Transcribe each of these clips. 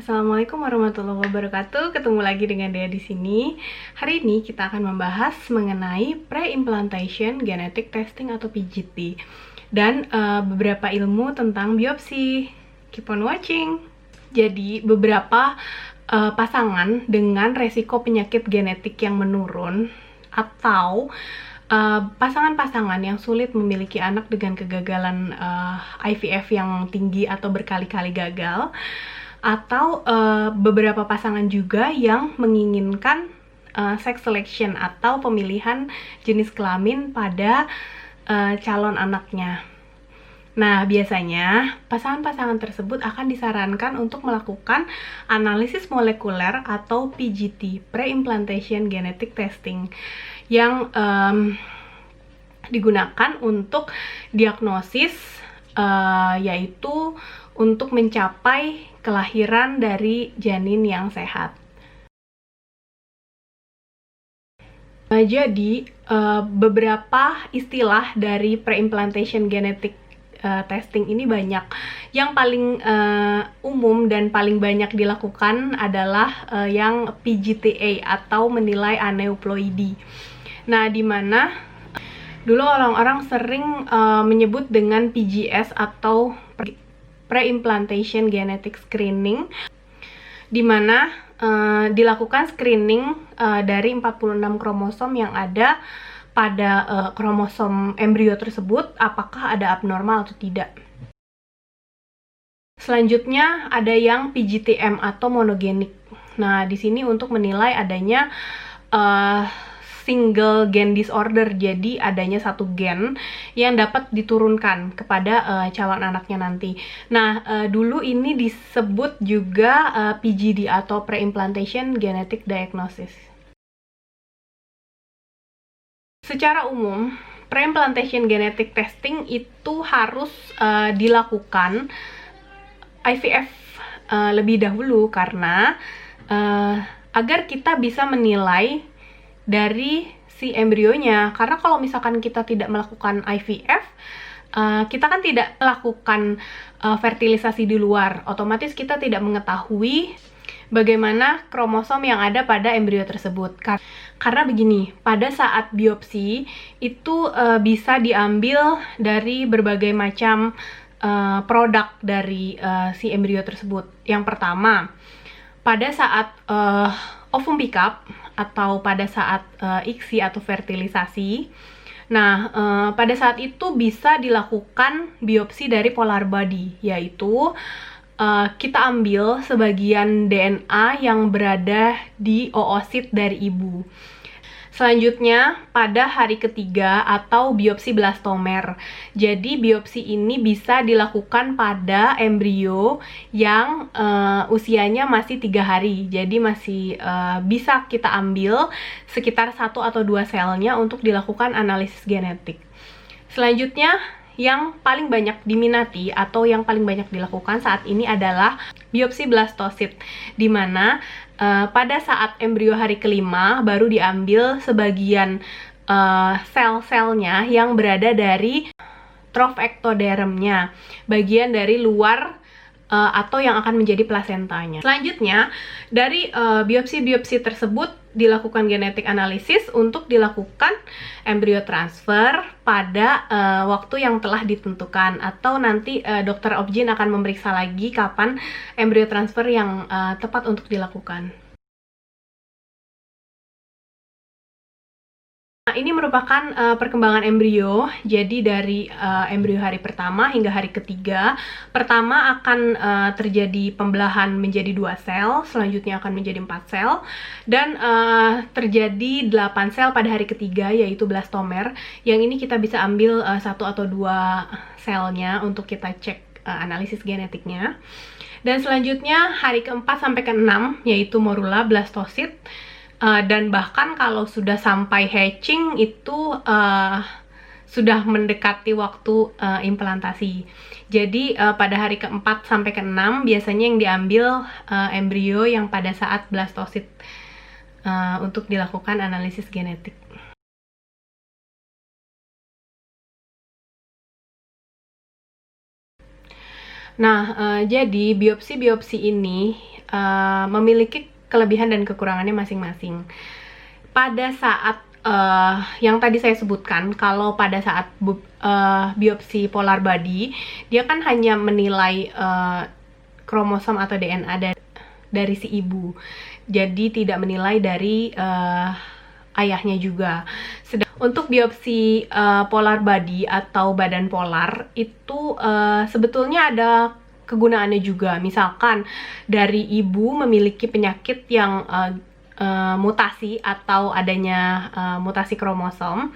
Assalamualaikum warahmatullahi wabarakatuh. Ketemu lagi dengan Dea di sini. Hari ini kita akan membahas mengenai pre-implantation genetic testing atau PGT dan beberapa ilmu tentang biopsi. Keep on watching. Jadi beberapa pasangan dengan resiko penyakit genetik yang menurun atau pasangan-pasangan yang sulit memiliki anak dengan kegagalan IVF yang tinggi atau berkali-kali gagal, atau beberapa pasangan juga yang menginginkan sex selection atau pemilihan jenis kelamin pada calon anaknya. Nah, biasanya pasangan-pasangan tersebut akan disarankan untuk melakukan analisis molekuler atau PGT, pre-implantation genetic testing, yang digunakan untuk diagnosis, yaitu untuk mencapai kelahiran dari janin yang sehat. Jadi, beberapa istilah dari pre-implantation genetic testing ini banyak. Yang paling umum dan paling banyak dilakukan adalah yang PGTA atau menilai aneuploidi. Nah, di mana dulu orang-orang sering menyebut dengan PGS atau pre-implantation genetic screening, di mana dilakukan screening dari 46 kromosom yang ada pada kromosom embrio tersebut, apakah ada abnormal atau tidak. Selanjutnya ada yang PGTM atau monogenik. Nah, di sini untuk menilai adanya single gen disorder, jadi adanya satu gen yang dapat diturunkan kepada calon anaknya nanti. Nah, dulu ini disebut juga PGD atau pre-implantation genetic diagnosis. Secara umum, pre-implantation genetic testing itu harus dilakukan IVF lebih dahulu karena agar kita bisa menilai dari si embrionya. Karena kalau misalkan kita tidak melakukan IVF, kita kan tidak melakukan fertilisasi di luar, otomatis kita tidak mengetahui bagaimana kromosom yang ada pada embrio tersebut. Karena begini, pada saat biopsi itu bisa diambil dari berbagai macam produk dari si embrio tersebut. Yang pertama, pada saat ovum pickup atau pada saat ICSI atau fertilisasi. Nah, pada saat itu bisa dilakukan biopsi dari polar body, yaitu kita ambil sebagian DNA yang berada di oosit dari ibu. Selanjutnya, pada hari ketiga atau biopsi blastomer. Jadi, biopsi ini bisa dilakukan pada embrio yang usianya masih 3 hari. Jadi, masih bisa kita ambil sekitar 1 atau 2 selnya untuk dilakukan analisis genetik. Selanjutnya, yang paling banyak diminati atau yang paling banyak dilakukan saat ini adalah biopsi blastosit, di mana pada saat embrio hari kelima baru diambil sebagian sel-selnya yang berada dari trof ectodermnya, bagian dari luar atau yang akan menjadi plasentanya. Selanjutnya, dari biopsi-biopsi tersebut dilakukan genetik analisis untuk dilakukan embrio transfer pada waktu yang telah ditentukan, atau nanti dokter obgyn akan memeriksa lagi kapan embrio transfer yang tepat untuk dilakukan. Nah, ini merupakan perkembangan embrio. Jadi dari embrio hari pertama hingga hari ketiga, pertama akan terjadi pembelahan menjadi 2 sel, selanjutnya akan menjadi 4 sel, dan terjadi 8 sel pada hari ketiga, yaitu blastomer. Yang ini kita bisa ambil 1 atau 2 selnya untuk kita cek analisis genetiknya. Dan selanjutnya hari keempat sampai ke-6, yaitu morula, blastosit. Dan bahkan kalau sudah sampai hatching itu sudah mendekati waktu implantasi. Jadi pada hari keempat sampai ke-6 biasanya yang diambil embrio yang pada saat blastosit untuk dilakukan analisis genetik. Nah, jadi biopsi-biopsi ini memiliki kelebihan dan kekurangannya masing-masing. Pada saat yang tadi saya sebutkan, kalau pada saat biopsi polar body, dia kan hanya menilai kromosom atau DNA dari si ibu, jadi tidak menilai dari ayahnya juga. Untuk biopsi polar body atau badan polar itu sebetulnya ada kegunaannya juga. Misalkan dari ibu memiliki penyakit yang mutasi atau adanya mutasi kromosom,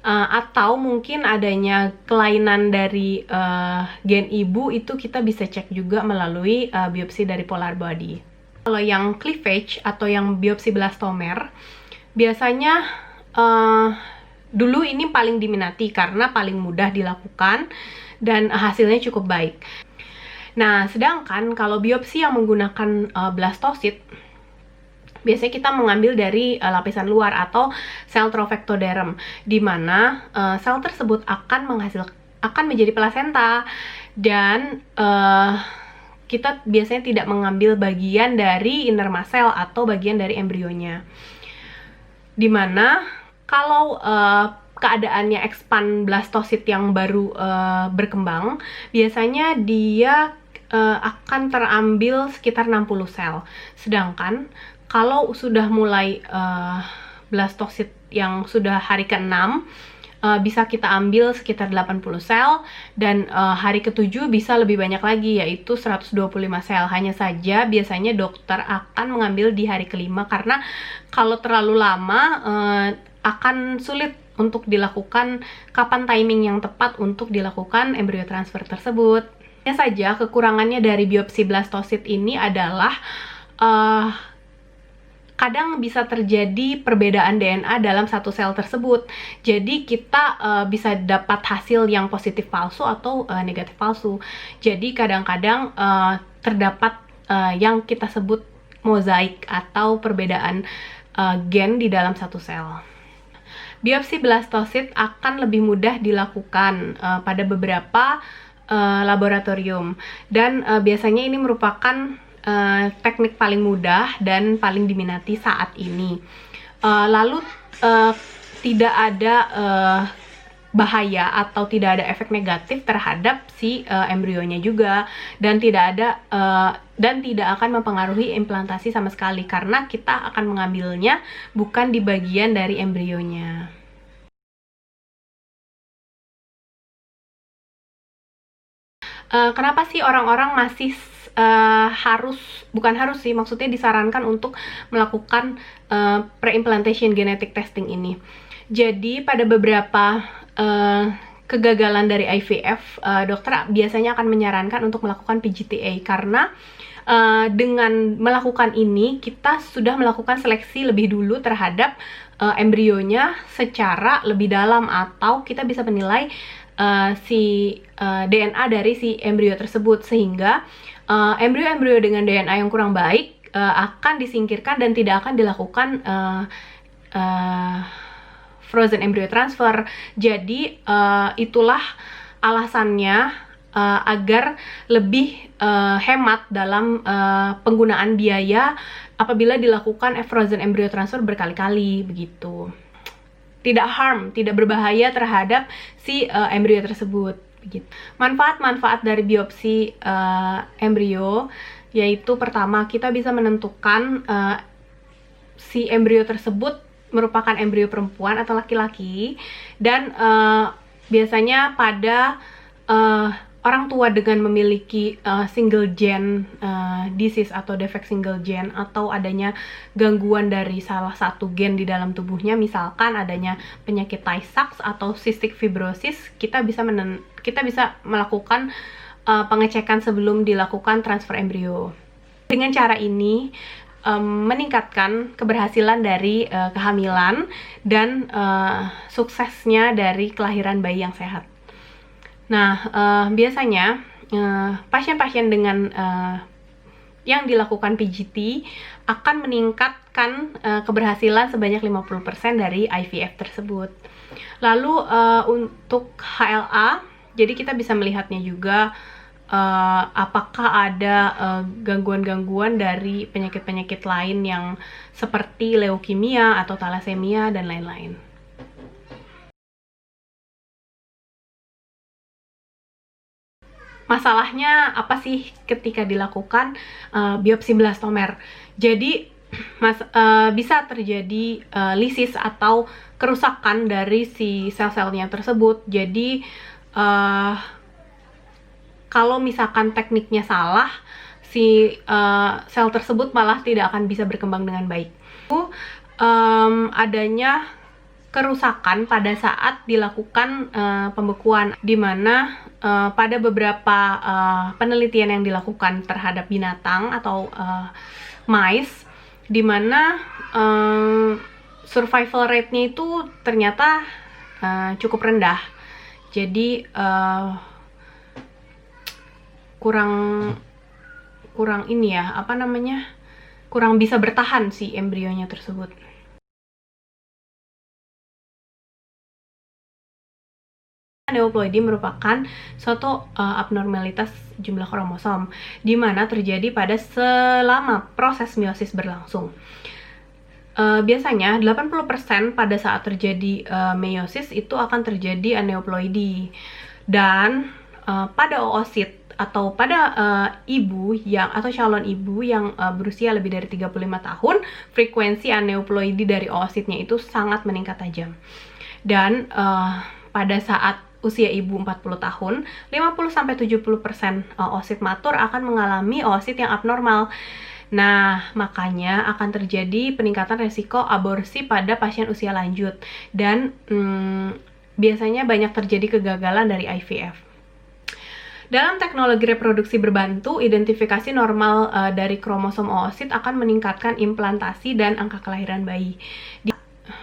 atau mungkin adanya kelainan dari gen ibu, itu kita bisa cek juga melalui biopsi dari polar body. Kalau yang cleavage atau yang biopsi blastomer, biasanya dulu ini paling diminati karena paling mudah dilakukan dan hasilnya cukup baik. Nah, sedangkan kalau biopsi yang menggunakan blastosit, biasanya kita mengambil dari lapisan luar atau sel trophectoderm, di mana sel tersebut akan menjadi plasenta, dan kita biasanya tidak mengambil bagian dari inner cell atau bagian dari embrionya. Dimana kalau keadaannya expand blastosit yang baru berkembang, biasanya dia akan terambil sekitar 60 sel. Sedangkan kalau sudah mulai blastosit yang sudah hari ke-6, bisa kita ambil sekitar 80 sel, dan hari ke-7 bisa lebih banyak lagi, yaitu 125 sel. Hanya saja biasanya dokter akan mengambil di hari ke-5 karena kalau terlalu lama akan sulit untuk dilakukan kapan timing yang tepat untuk dilakukan embrio transfer tersebut. Hanya saja kekurangannya dari biopsi blastosit ini adalah kadang bisa terjadi perbedaan DNA dalam satu sel tersebut. Jadi kita bisa dapat hasil yang positif palsu atau negatif palsu. Jadi kadang-kadang terdapat yang kita sebut mozaik atau perbedaan gen di dalam satu sel. Biopsi blastosit akan lebih mudah dilakukan pada beberapa laboratorium, dan biasanya ini merupakan teknik paling mudah dan paling diminati saat ini. Lalu tidak ada bahaya atau tidak ada efek negatif terhadap si embrionya juga, dan tidak akan mempengaruhi implantasi sama sekali karena kita akan mengambilnya bukan di bagian dari embrionya. Kenapa sih orang-orang masih bukan harus sih, maksudnya disarankan untuk melakukan pre-implantation genetic testing ini? Jadi pada beberapa kegagalan dari IVF, dokter biasanya akan menyarankan untuk melakukan PGTA karena dengan melakukan ini kita sudah melakukan seleksi lebih dulu terhadap embrionya secara lebih dalam, atau kita bisa menilai DNA dari si embrio tersebut, sehingga embrio-embrio dengan DNA yang kurang baik akan disingkirkan dan tidak akan dilakukan frozen embryo transfer. Jadi itulah alasannya agar lebih hemat dalam penggunaan biaya apabila dilakukan frozen embryo transfer berkali-kali begitu. Tidak berbahaya terhadap si embrio tersebut. Begitu. Manfaat-manfaat dari biopsi embrio yaitu, pertama, kita bisa menentukan si embrio tersebut merupakan embrio perempuan atau laki-laki, dan biasanya pada orang tua dengan memiliki single gen disease atau defect single gen, atau adanya gangguan dari salah satu gen di dalam tubuhnya, misalkan adanya penyakit Tay-Sachs atau cystic fibrosis, kita bisa melakukan pengecekan sebelum dilakukan transfer embrio. Dengan cara ini meningkatkan keberhasilan dari kehamilan dan suksesnya dari kelahiran bayi yang sehat. Nah, biasanya pasien-pasien dengan yang dilakukan PGT akan meningkatkan keberhasilan sebanyak 50% dari IVF tersebut. Lalu untuk HLA, jadi kita bisa melihatnya juga apakah ada gangguan-gangguan dari penyakit-penyakit lain yang seperti leukemia atau thalassemia dan lain-lain. Masalahnya apa sih ketika dilakukan biopsi blastomer? Jadi bisa terjadi lisis atau kerusakan dari si sel-selnya tersebut. Jadi kalau misalkan tekniknya salah, si sel tersebut malah tidak akan bisa berkembang dengan baik. Adanya kerusakan pada saat dilakukan pembekuan, di mana pada beberapa penelitian yang dilakukan terhadap binatang atau mice, di mana survival rate-nya itu ternyata cukup rendah. Jadi kurang ini ya, kurang bisa bertahan si embrionya tersebut. Aneuploidy merupakan suatu abnormalitas jumlah kromosom, di mana terjadi pada selama proses meiosis berlangsung. Biasanya 80% pada saat terjadi meiosis itu akan terjadi aneuploidy. Dan pada oosit atau pada ibu atau calon ibu yang berusia lebih dari 35 tahun, frekuensi aneuploidy dari oositnya itu sangat meningkat tajam. Dan pada saat usia ibu 40 tahun, 50-70% oosit matur akan mengalami oosit yang abnormal. Nah, makanya akan terjadi peningkatan resiko aborsi pada pasien usia lanjut. Dan biasanya banyak terjadi kegagalan dari IVF. Dalam teknologi reproduksi berbantu, identifikasi normal dari kromosom oosit akan meningkatkan implantasi dan angka kelahiran bayi.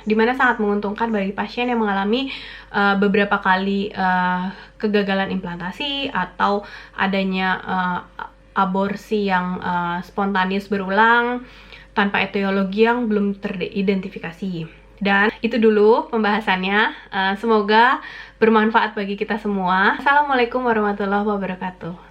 Di mana sangat menguntungkan bagi pasien yang mengalami beberapa kali kegagalan implantasi atau adanya aborsi yang spontaneous berulang tanpa etiologi yang belum teridentifikasi. Dan itu dulu pembahasannya. Semoga bermanfaat bagi kita semua. Assalamualaikum warahmatullahi wabarakatuh.